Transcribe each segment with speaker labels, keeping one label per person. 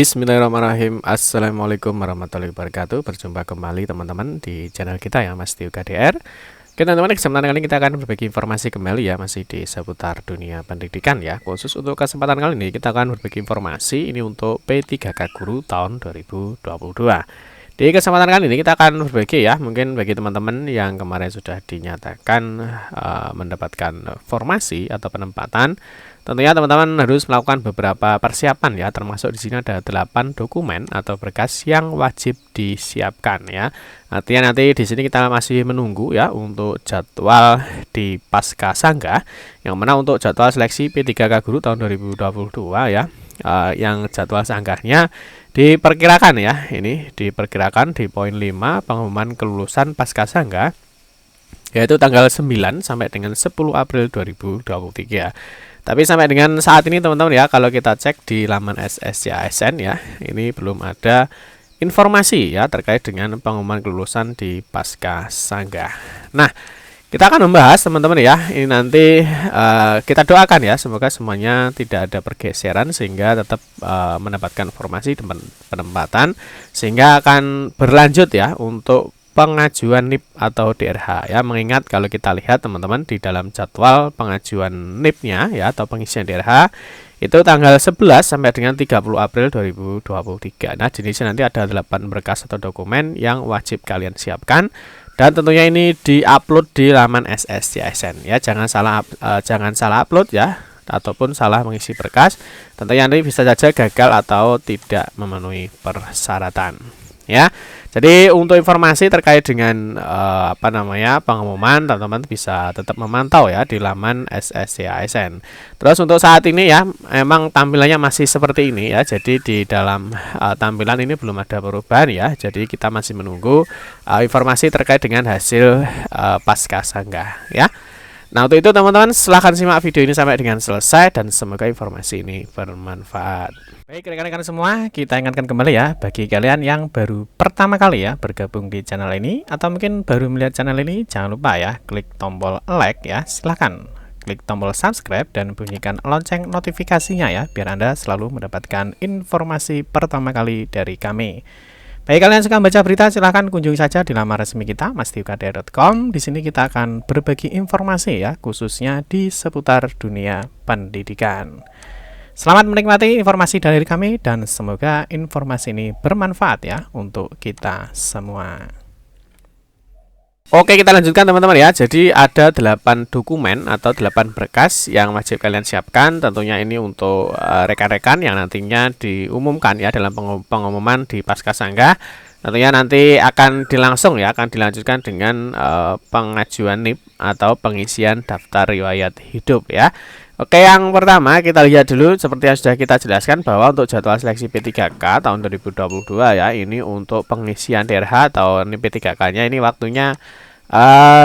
Speaker 1: Bismillahirrahmanirrahim. Assalamualaikum warahmatullahi wabarakatuh. Berjumpa kembali teman-teman di channel kita ya, Mas Tio KDR. Oke teman-teman, kesempatan kali ini kita akan berbagi informasi kembali ya, masih di seputar dunia pendidikan ya. Khusus untuk kesempatan kali ini kita akan berbagi informasi ini untuk P3K Guru tahun 2022. Di kesempatan kali ini kita akan berbagi ya, mungkin bagi teman-teman yang kemarin sudah dinyatakan mendapatkan formasi atau penempatan, tentunya teman-teman harus melakukan beberapa persiapan ya, termasuk di sini ada 8 dokumen atau berkas yang wajib disiapkan ya. Artinya nanti di sini kita masih menunggu ya untuk jadwal di Pasca Sangga, yang mana untuk jadwal seleksi P3K Guru tahun 2022 ya. Yang jadwal sanggahnya diperkirakan ya, ini diperkirakan di poin 5 pengumuman kelulusan pasca sangga, yaitu tanggal 9 sampai dengan 10 April 2023. Tapi sampai dengan saat ini teman-teman ya, kalau kita cek di laman SSCASN ya, ini belum ada informasi ya terkait dengan pengumuman kelulusan di pasca sangga. Nah, kita akan membahas teman-teman ya, ini nanti kita doakan ya, semoga semuanya tidak ada pergeseran sehingga tetap mendapatkan informasi penempatan, sehingga akan berlanjut ya untuk pengajuan NIP atau DRH ya. Mengingat kalau kita lihat teman-teman di dalam jadwal pengajuan NIP-nya ya atau pengisian DRH itu tanggal 11 sampai dengan 30 April 2023. Nah, di sini nanti ada 8 berkas atau dokumen yang wajib kalian siapkan. Dan tentunya ini diupload di laman SSCASN ya, jangan salah upload ya, ataupun salah mengisi berkas. Tentunya nanti bisa saja gagal atau tidak memenuhi persyaratan ya. Jadi untuk informasi terkait dengan pengumuman, teman-teman bisa tetap memantau ya di laman SSCASN. Terus untuk saat ini ya, emang tampilannya masih seperti ini ya. Jadi di dalam tampilan ini belum ada perubahan ya. Jadi kita masih menunggu informasi terkait dengan hasil pasca sangga ya. Nah, untuk itu teman-teman silahkan simak video ini sampai dengan selesai dan semoga informasi ini bermanfaat. Baik rekan-rekan semua, kita ingatkan kembali ya, bagi kalian yang baru pertama kali ya bergabung di channel ini atau mungkin baru melihat channel ini, jangan lupa ya klik tombol like ya, silahkan klik tombol subscribe dan bunyikan lonceng notifikasinya ya, biar Anda selalu mendapatkan informasi pertama kali dari kami. Bagi kalian yang suka baca berita, silahkan kunjungi saja di laman resmi kita mastiukdr.com. Di sini kita akan berbagi informasi ya, khususnya di seputar dunia pendidikan. Selamat menikmati informasi dari kami dan semoga informasi ini bermanfaat ya untuk kita semua. Oke, kita lanjutkan teman-teman ya. Jadi ada 8 dokumen atau 8 berkas yang wajib kalian siapkan. Tentunya ini untuk rekan-rekan yang nantinya diumumkan ya dalam pengumuman di pasca sangga. Tentunya nanti akan dilanjutkan dengan pengajuan NIP atau pengisian daftar riwayat hidup ya. Oke, yang pertama kita lihat dulu seperti yang sudah kita jelaskan bahwa untuk jadwal seleksi P3K tahun 2022 ya, ini untuk pengisian DRH atau P3K-nya ini waktunya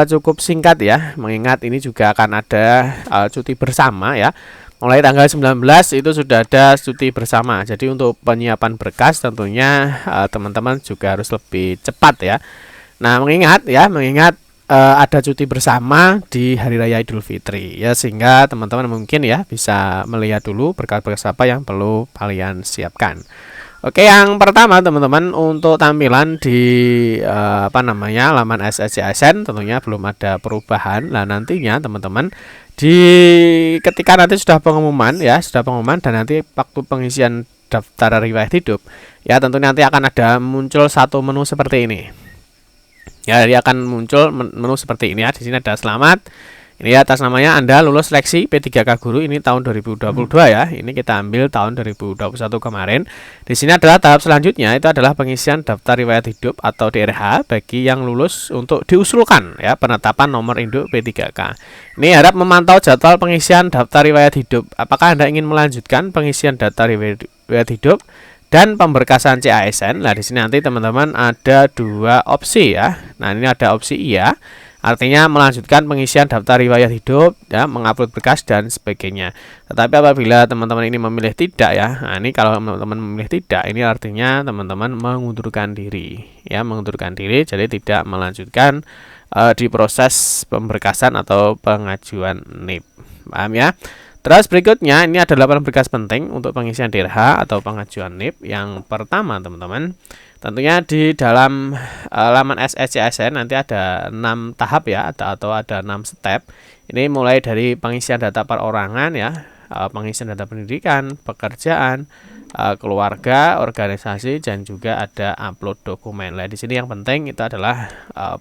Speaker 1: cukup singkat ya, mengingat ini juga akan ada cuti bersama ya. Mulai tanggal 19 itu sudah ada cuti bersama. Jadi untuk penyiapan berkas tentunya teman-teman juga harus lebih cepat ya. Nah, mengingat ada cuti bersama di Hari Raya Idul Fitri ya, sehingga teman-teman mungkin ya bisa melihat dulu berkas-berkas apa yang perlu kalian siapkan. Oke, yang pertama teman-teman untuk tampilan di laman SSCASN tentunya belum ada perubahan. Nah, nantinya teman-teman ketika nanti sudah pengumuman dan nanti waktu pengisian daftar riwayat hidup ya, tentunya nanti akan ada muncul satu menu seperti ini. Ya, dia akan muncul menu seperti ini ya. Di sini ada selamat. Ini atas namanya Anda lulus seleksi P3K Guru ini tahun 2022 ya. Ini kita ambil tahun 2021 kemarin. Di sini adalah tahap selanjutnya, itu adalah pengisian daftar riwayat hidup atau DRH bagi yang lulus untuk diusulkan ya penetapan nomor induk P3K. Ini harap memantau jadwal pengisian daftar riwayat hidup. Apakah Anda ingin melanjutkan pengisian daftar riwayat hidup dan pemberkasan CASN? Nah, di sini nanti teman-teman ada 2 opsi ya. Nah, ini ada opsi iya, artinya melanjutkan pengisian daftar riwayat hidup ya, mengupload berkas dan sebagainya. Tetapi apabila teman-teman ini memilih tidak ya, nah ini kalau teman-teman memilih tidak, ini artinya teman-teman mengundurkan diri ya, jadi tidak melanjutkan di proses pemberkasan atau pengajuan NIP. Paham ya? Terus berikutnya ini ada 8 berkas penting untuk pengisian DRH atau pengajuan NIP. Yang pertama teman-teman, tentunya di dalam laman SSCSN nanti ada 6 tahap ya, atau ada 6 step. Ini mulai dari pengisian data perorangan ya, pengisian data pendidikan, pekerjaan, keluarga, organisasi, dan juga ada upload dokumen. Nah, di sini yang penting itu adalah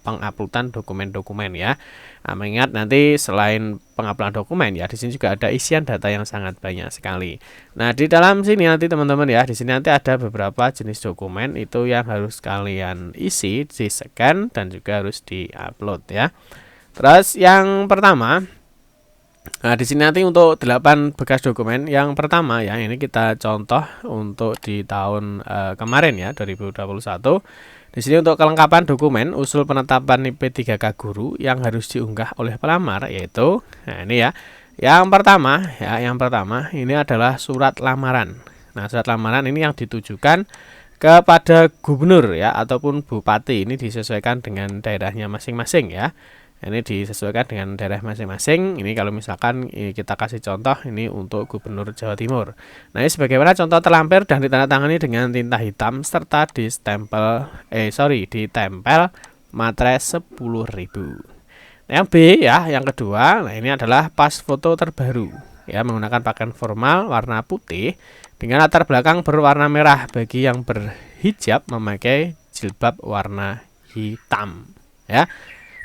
Speaker 1: penguploadan dokumen-dokumen ya. Nah, mengingat nanti selain penguploadan dokumen ya, di sini juga ada isian data yang sangat banyak sekali. Nah, di dalam sini nanti teman-teman ya, di sini nanti ada beberapa jenis dokumen itu yang harus kalian isi, di-scan dan juga harus di-upload ya. Terus yang pertama, nah di sini nanti untuk 8 bekas dokumen. Yang pertama ya, ini kita contoh untuk di tahun kemarin ya, 2021. Di sini untuk kelengkapan dokumen usul penetapan P3K guru yang harus diunggah oleh pelamar yaitu, nah ini ya. Yang pertama ini adalah surat lamaran. Nah, surat lamaran ini yang ditujukan kepada gubernur ya ataupun bupati. Ini disesuaikan dengan daerahnya masing-masing ya. Ini disesuaikan dengan daerah masing-masing. Ini kalau misalkan kita kasih contoh ini untuk Gubernur Jawa Timur. Nah, ini sebagaimana contoh terlampir dan ditandatangani dengan tinta hitam serta ditempel materai 10.000. Nah, yang B ya, yang kedua, nah ini adalah pas foto terbaru ya, menggunakan pakaian formal warna putih dengan latar belakang berwarna merah bagi yang berhijab memakai jilbab warna hitam ya.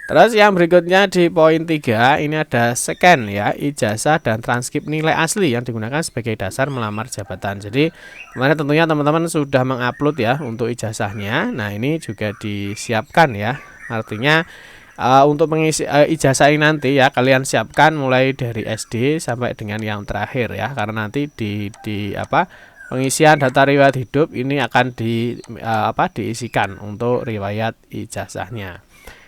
Speaker 1: Terus yang berikutnya di poin 3 ini ada scan ya, ijazah dan transkrip nilai asli yang digunakan sebagai dasar melamar jabatan. Jadi kemarin tentunya teman-teman sudah mengupload ya untuk ijazahnya. Nah, ini juga disiapkan ya. Artinya untuk mengisi ijazah ini nanti ya kalian siapkan mulai dari SD sampai dengan yang terakhir ya, karena nanti di pengisian data riwayat hidup ini akan diisikan untuk riwayat ijazahnya.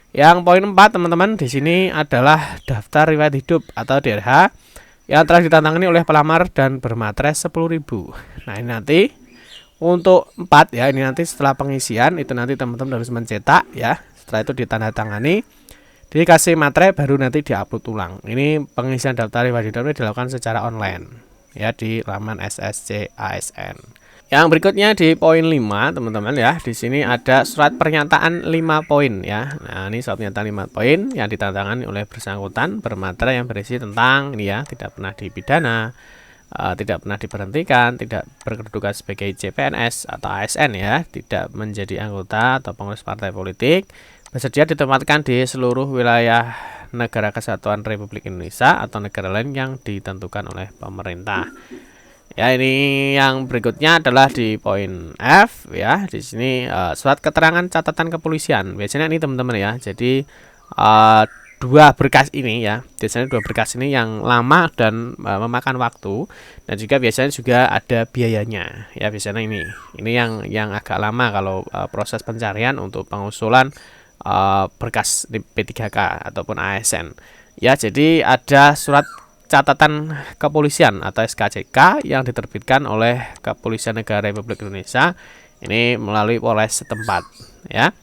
Speaker 1: Yang poin 4 teman-teman di sini adalah daftar riwayat hidup atau DRH yang telah ditandatangani oleh pelamar dan bermaterai 10.000. Nah, ini nanti untuk 4 ya, ini nanti setelah pengisian itu nanti teman-teman harus mencetak ya. Setelah itu ditandatangani, dikasih materai baru nanti diupload ulang. Ini pengisian daftar riwayat hidup ini dilakukan secara online ya di laman SSCASN. Yang berikutnya di poin 5 teman-teman ya, di sini ada surat pernyataan 5 poin ya. Nah, ini surat pernyataan 5 poin yang ditandatangani oleh bersangkutan bermaterai yang berisi tentang ini ya, tidak pernah dipidana, tidak pernah diberhentikan, tidak berkedudukan sebagai CPNS atau ASN ya, tidak menjadi anggota atau pengurus partai politik, bersedia ditempatkan di seluruh wilayah negara kesatuan Republik Indonesia atau negara lain yang ditentukan oleh pemerintah. Ya, ini yang berikutnya adalah di poin F ya. Di sini surat keterangan catatan kepolisian. Biasanya ini teman-teman ya. Jadi dua berkas ini ya. Biasanya dua berkas ini yang lama dan memakan waktu, dan juga biasanya juga ada biayanya. Ya, biasanya ini yang agak lama kalau proses pencarian untuk pengusulan berkas P3K ataupun ASN. Ya, jadi ada surat catatan kepolisian atau SKCK yang diterbitkan oleh Kepolisian Negara Republik Indonesia ini melalui Polres setempat ya.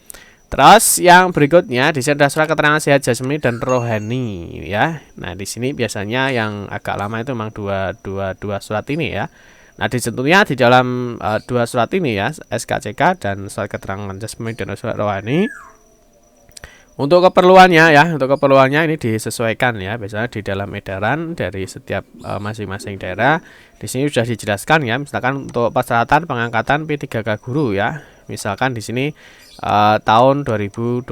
Speaker 1: Terus yang berikutnya di sini ada surat keterangan sehat jasmani dan rohani ya. Nah, di sini biasanya yang agak lama itu memang dua surat ini ya. Nah, tentunya di dalam dua surat ini ya, SKCK dan surat keterangan jasmani dan surat rohani, untuk keperluannya ya, ini disesuaikan ya, biasanya di dalam edaran dari setiap masing-masing daerah. Di sini sudah dijelaskan ya, misalkan untuk persyaratan pengangkatan P3K guru ya, misalkan di sini tahun 2022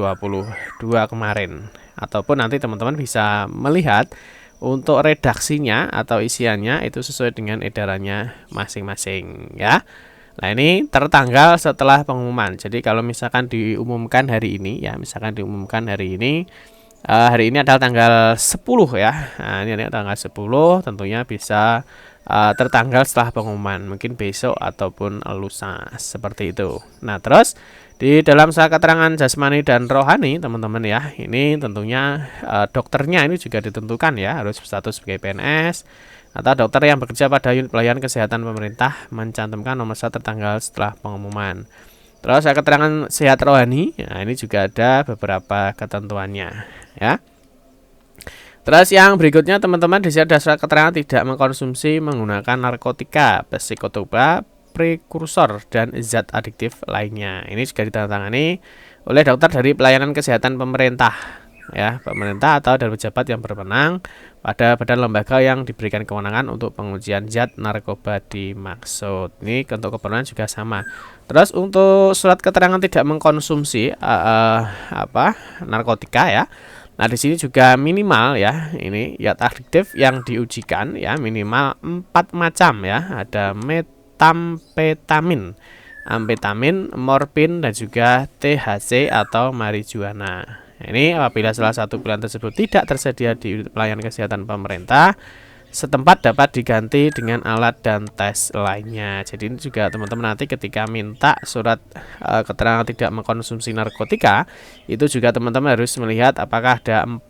Speaker 1: kemarin, ataupun nanti teman-teman bisa melihat untuk redaksinya atau isiannya itu sesuai dengan edarannya masing-masing ya. Nah, ini tertanggal setelah pengumuman. Jadi kalau misalkan diumumkan hari ini ya, hari ini adalah tanggal 10 ya. Nah, ini adalah tanggal 10, tentunya bisa tertanggal setelah pengumuman, mungkin besok ataupun lusa seperti itu. Nah, terus di dalam surat keterangan jasmani dan rohani teman-teman ya, ini tentunya dokternya ini juga ditentukan ya, harus berstatus sebagai PNS atau dokter yang bekerja pada unit pelayanan kesehatan pemerintah, mencantumkan nomor 1 tertanggal setelah pengumuman. Terus keterangan sehat rohani, nah ini juga ada beberapa ketentuannya ya. Terus yang berikutnya teman-teman, di sini ada surat keterangan tidak mengkonsumsi menggunakan narkotika, psikotropa, prekursor dan zat adiktif lainnya. Ini juga ditandatangani oleh dokter dari pelayanan kesehatan pemerintah, ya, pemerintah atau dari pejabat yang berwenang pada badan lembaga yang diberikan kewenangan untuk pengujian zat narkoba dimaksud. Ini untuk keperluan juga sama. Terus untuk surat keterangan tidak mengkonsumsi narkotika, ya. Nah, di sini juga minimal, ya, ini zat adiktif yang diujikan, ya, minimal 4 macam, ya. Ada metamfetamin, amfetamin, morfin dan juga THC atau marijuana. Ini apabila salah satu pilihan tersebut tidak tersedia di unit pelayanan kesehatan pemerintah setempat, dapat diganti dengan alat dan tes lainnya. Jadi ini juga teman-teman nanti ketika minta surat keterangan tidak mengkonsumsi narkotika, itu juga teman-teman harus melihat apakah ada 4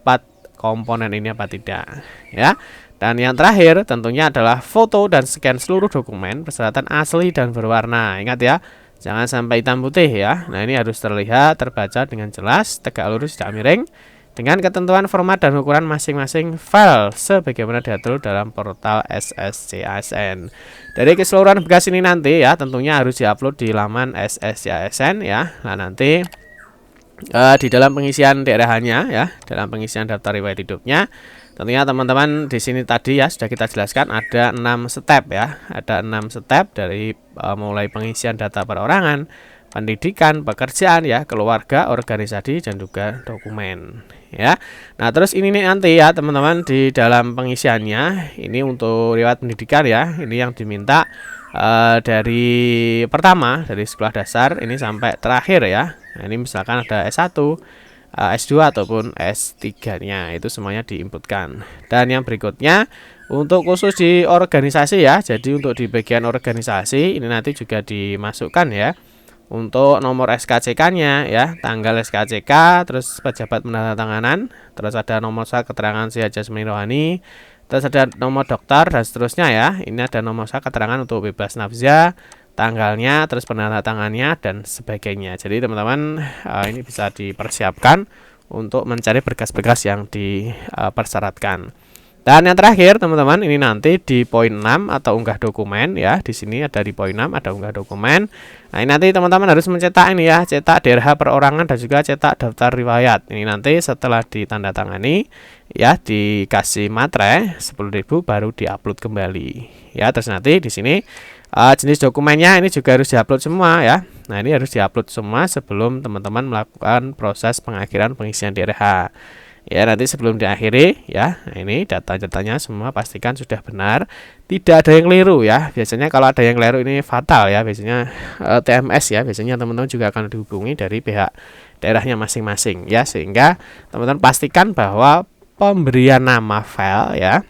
Speaker 1: komponen ini apa tidak, ya. Dan yang terakhir tentunya adalah foto dan scan seluruh dokumen persyaratan asli dan berwarna. Ingat, ya, jangan sampai hitam putih, ya. Nah, ini harus terlihat, terbaca dengan jelas, tegak lurus, tidak miring, dengan ketentuan format dan ukuran masing-masing file sebagaimana diatur dalam portal SSCASN. Dari keseluruhan berkas ini nanti, ya, tentunya harus diupload di laman SSCASN, ya. Nah, nanti di dalam pengisian daerahnya, ya, dalam pengisian daftar riwayat hidupnya, tentunya teman-teman di sini tadi, ya, sudah kita jelaskan ada 6 step, ya. Ada 6 step dari mulai pengisian data perorangan, pendidikan, pekerjaan, ya, keluarga, organisasi dan juga dokumen, ya. Nah, terus ini nih nanti, ya, teman-teman, di dalam pengisiannya ini untuk riwayat pendidikan, ya, ini yang diminta dari pertama dari sekolah dasar ini sampai terakhir, ya. Nah, ini misalkan ada S1, S2 ataupun S3-nya, itu semuanya diinputkan. Dan yang berikutnya untuk khusus di organisasi, ya. Jadi untuk di bagian organisasi ini nanti juga dimasukkan, ya, untuk nomor SKCK-nya, ya, tanggal SKCK, terus pejabat penandatanganan, terus ada nomor surat keterangan sehat jasmani rohani, terus ada nomor dokter dan seterusnya, ya. Ini ada nomor surat keterangan untuk bebas nafsa, tanggalnya, terus penandatangannya dan sebagainya. Jadi teman-teman ini bisa dipersiapkan untuk mencari berkas-berkas yang dipersyaratkan. Dan yang terakhir teman-teman, ini nanti di poin 6 atau unggah dokumen, ya. Di sini ada di poin 6 ada unggah dokumen. Nah, ini nanti teman-teman harus mencetak ini, ya, cetak DRH perorangan dan juga cetak daftar riwayat. Ini nanti setelah ditandatangani, ya, dikasih materai 10.000 baru diupload kembali, ya. Terus nanti di sini jenis dokumennya ini juga harus diupload semua, ya. Nah, ini harus diupload semua sebelum teman-teman melakukan proses pengakhiran pengisian DRH. Ya, nanti sebelum diakhiri, ya, ini data-datanya semua pastikan sudah benar, tidak ada yang keliru, ya. Biasanya kalau ada yang keliru ini fatal, ya. Biasanya TMS, ya, biasanya teman-teman juga akan dihubungi dari pihak daerahnya masing-masing, ya, sehingga teman-teman pastikan bahwa pemberian nama file, ya,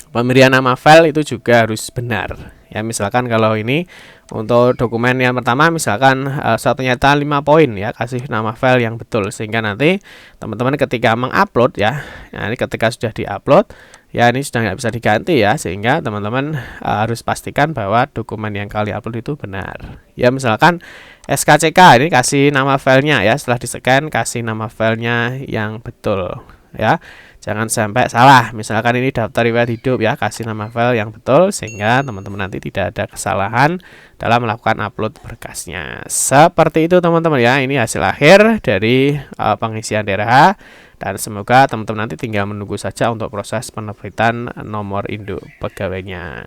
Speaker 1: pemberian nama file itu juga harus benar, ya. Misalkan kalau ini untuk dokumen yang pertama misalkan satunya 5 poin, ya, kasih nama file yang betul sehingga nanti teman-teman ketika mengupload, ya, nah ini ketika sudah diupload, ya, ini sudah nggak bisa diganti, ya, sehingga teman-teman harus pastikan bahwa dokumen yang kalian upload itu benar, ya. Misalkan SKCK ini kasih nama filenya, ya, setelah di-scan kasih nama filenya yang betul, ya. Jangan sampai salah. Misalkan ini daftar riwayat hidup, ya, kasih nama file yang betul sehingga teman-teman nanti tidak ada kesalahan dalam melakukan upload berkasnya. Seperti itu teman-teman, ya. Ini hasil akhir dari pengisian DRH dan semoga teman-teman nanti tinggal menunggu saja untuk proses penerbitan nomor induk pegawainya.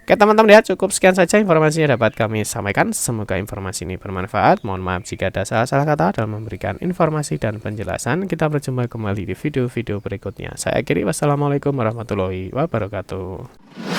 Speaker 1: Oke teman-teman, ya, cukup sekian saja informasi yang dapat kami sampaikan. Semoga informasi ini bermanfaat. Mohon maaf jika ada salah-salah kata dalam memberikan informasi dan penjelasan. Kita berjumpa kembali di video-video berikutnya. Saya akhiri, wassalamualaikum warahmatullahi wabarakatuh.